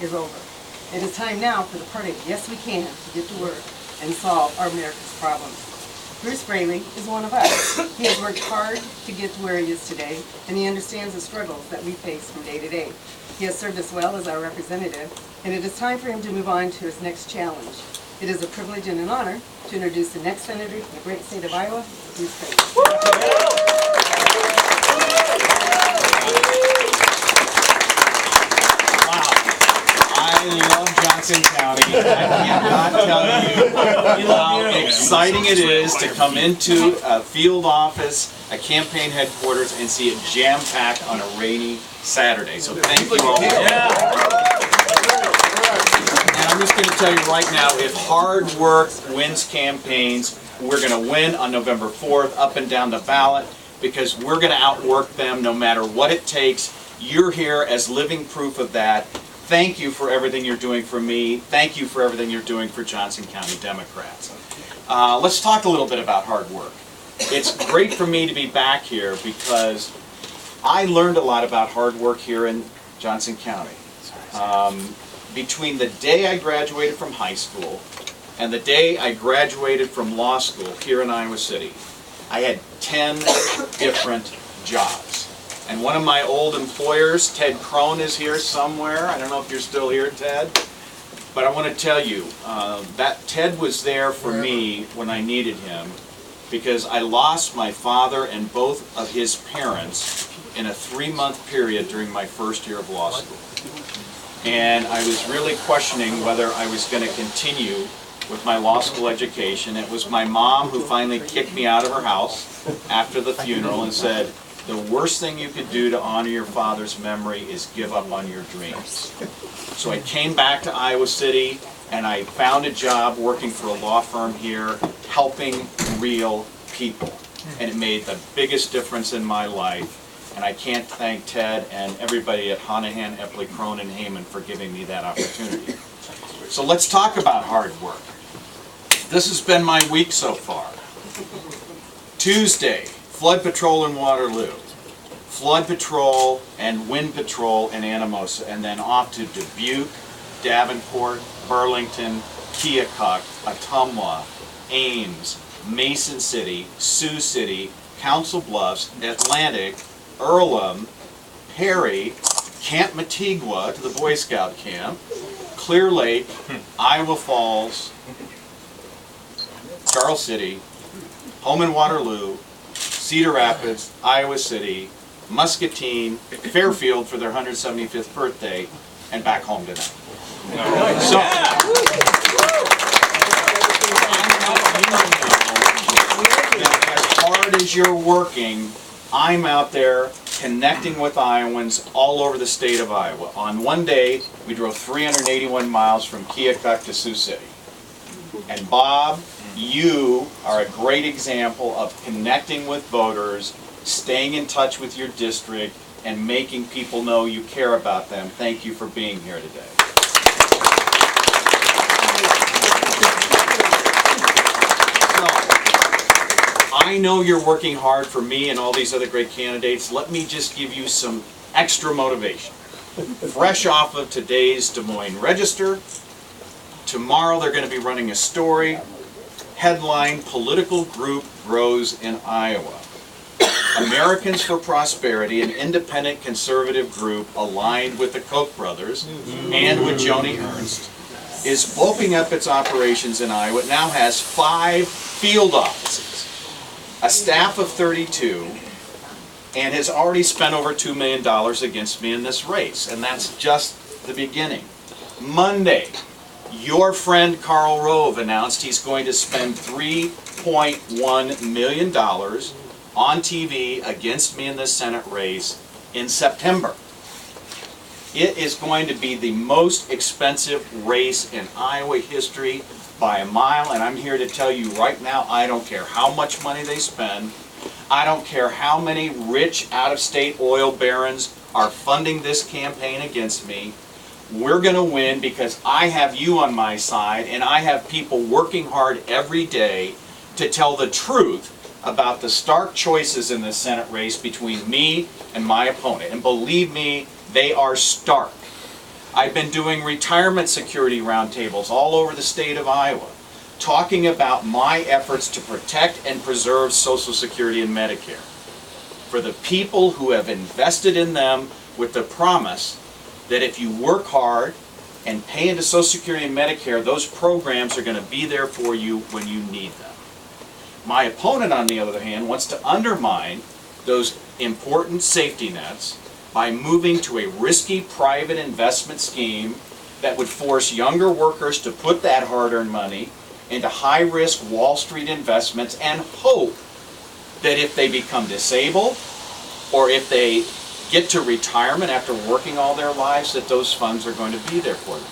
is over. It is time now for the party. Yes, we can to get to work and solve our America's problems. Bruce Braley is one of us. He has worked hard to get to where he is today, and he understands the struggles that we face from day to day. He has served us well as our representative, and it is time for him to move on to his next challenge. It is a privilege and an honor to introduce the next senator from the great state of Iowa, Bruce Braley. I love Johnson County. I cannot tell you how exciting it is to come into a field office, a campaign headquarters, and see it jam-packed on a rainy Saturday. So thank you all. And I'm just going to tell you right now, if hard work wins campaigns, we're going to win on November 4th, up and down the ballot, because we're going to outwork them no matter what it takes. You're here as living proof of that. Thank you for everything you're doing for me. Thank you for everything you're doing for Johnson County Democrats. Let's talk a little bit about hard work. It's great for me to be back here because I learned a lot about hard work here in Johnson County. Between the day I graduated from high school and the day I graduated from law school here in Iowa City, I had 10 different jobs. And one of my old employers, Ted Crone, is here somewhere. I don't know if you're still here, Ted. But I want to tell you, that Ted was there for me when I needed him because I lost my father and both of his parents in a 3-month period during my first year of law school. And I was really questioning whether I was going to continue with my law school education. It was my mom who finally kicked me out of her house after the funeral and said, the worst thing you could do to honor your father's memory is give up on your dreams. So I came back to Iowa City and I found a job working for a law firm here, helping real people. And it made the biggest difference in my life. And I can't thank Ted and everybody at Honahan, Epley, Crone, and Heyman for giving me that opportunity. So let's talk about hard work. This has been my week so far. Tuesday, Flood Patrol in Waterloo, Flood Patrol and Wind Patrol in Anamosa, and then off to Dubuque, Davenport, Burlington, Keokuk, Ottumwa, Ames, Mason City, Sioux City, Council Bluffs, Atlantic, Earlham, Perry, Camp Matigua to the Boy Scout camp, Clear Lake, Iowa Falls, Charles City, home in Waterloo, Cedar Rapids, Iowa City, Muscatine, Fairfield for their 175th birthday, and back home tonight. So, as hard as you're working, I'm out there connecting with Iowans all over the state of Iowa. On one day, we drove 381 miles from Keokuk to Sioux City. And Bob, you are a great example of connecting with voters, staying in touch with your district, and making people know you care about them. Thank you for being here today. So, I know you're working hard for me and all these other great candidates. Let me just give you some extra motivation. Fresh off of today's Des Moines Register, tomorrow they're going to be running a story. Headline, Political Group Grows in Iowa. Americans for Prosperity, an independent conservative group aligned with the Koch brothers and with Joni Ernst, is bulking up its operations in Iowa. It now has 5 field offices, a staff of 32, and has already spent over $2 million against me in this race. And that's just the beginning. Monday, your friend Karl Rove announced he's going to spend $3.1 million on TV against me in this Senate race in September. It is going to be the most expensive race in Iowa history by a mile, and I'm here to tell you right now, I don't care how much money they spend. I don't care how many rich out-of-state oil barons are funding this campaign against me. We're going to win because I have you on my side, and I have people working hard every day to tell the truth about the stark choices in this Senate race between me and my opponent. And believe me, they are stark. I've been doing retirement security roundtables all over the state of Iowa, talking about my efforts to protect and preserve Social Security and Medicare for the people who have invested in them, with the promise that if you work hard and pay into Social Security and Medicare, those programs are going to be there for you when you need them. My opponent, on the other hand, wants to undermine those important safety nets by moving to a risky private investment scheme that would force younger workers to put that hard-earned money into high-risk Wall Street investments and hope that if they become disabled or if they get to retirement after working all their lives, that those funds are going to be there for them.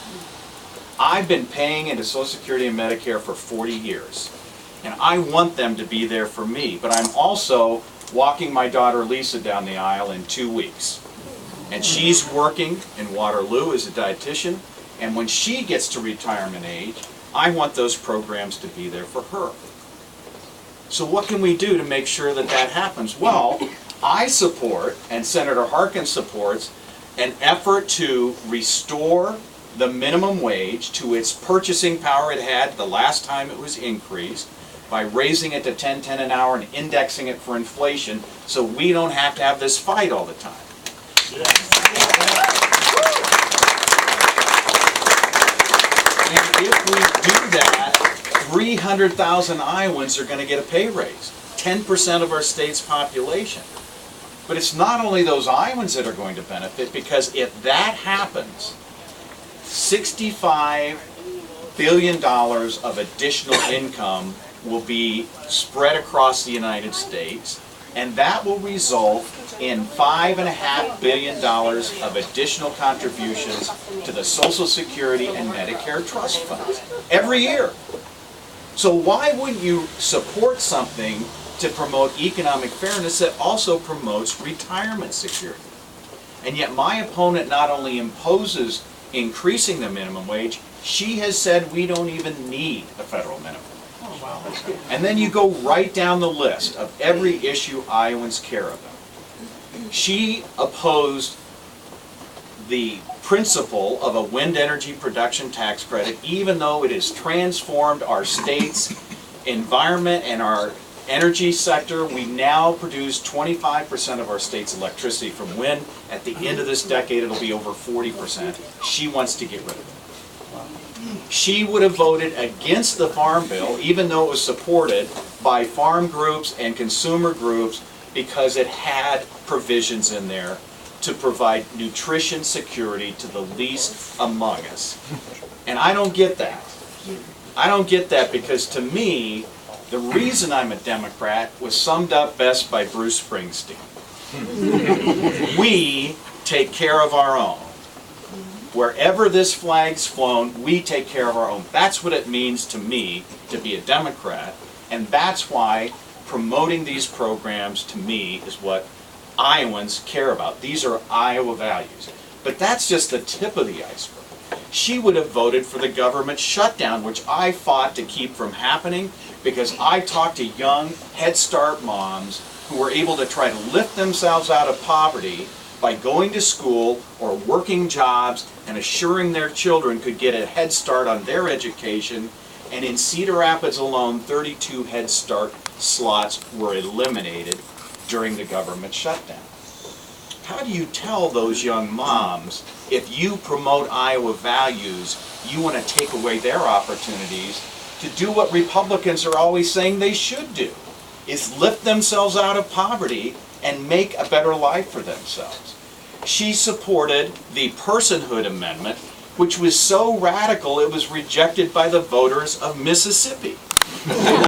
I've been paying into Social Security and Medicare for 40 years, and I want them to be there for me, but I'm also walking my daughter Lisa down the aisle in 2 weeks. And she's working in Waterloo as a dietitian, and when she gets to retirement age, I want those programs to be there for her. So what can we do to make sure that that happens? Well, I support, and Senator Harkin supports, an effort to restore the minimum wage to its purchasing power it had the last time it was increased by raising it to $10.10 an hour and indexing it for inflation so we don't have to have this fight all the time. And if we do that, 300,000 Iowans are going to get a pay raise, 10% of our state's population. But it's not only those Iowans that are going to benefit, because if that happens, $65 billion of additional income will be spread across the United States, and that will result in $5.5 billion of additional contributions to the Social Security and Medicare trust funds every year. So why wouldn't you support something to promote economic fairness that also promotes retirement security? And yet my opponent not only imposes increasing the minimum wage, she has said we don't even need a federal minimum. And then you go right down the list of every issue Iowans care about. She opposed the principle of a wind energy production tax credit, even though it has transformed our state's environment and our energy sector. We now produce 25% of our state's electricity from wind. At the end of this decade, it'll be over 40%. She wants to get rid of it. She would have voted against the Farm Bill, even though it was supported by farm groups and consumer groups, because it had provisions in there to provide nutrition security to the least among us. And I don't get that. I don't get that, because to me, the reason I'm a Democrat was summed up best by Bruce Springsteen. We take care of our own. Wherever this flag's flown, we take care of our own. That's what it means to me to be a Democrat, and that's why promoting these programs to me is what Iowans care about. These are Iowa values. But that's just the tip of the iceberg. She would have voted for the government shutdown, which I fought to keep from happening, because I talked to young Head Start moms who were able to try to lift themselves out of poverty by going to school or working jobs and assuring their children could get a head start on their education. And in Cedar Rapids alone, 32 Head Start slots were eliminated during the government shutdown. How do you tell those young moms, if you promote Iowa values, you want to take away their opportunities to do what Republicans are always saying they should do, is lift themselves out of poverty and make a better life for themselves? She supported the Personhood Amendment, which was so radical it was rejected by the voters of Mississippi.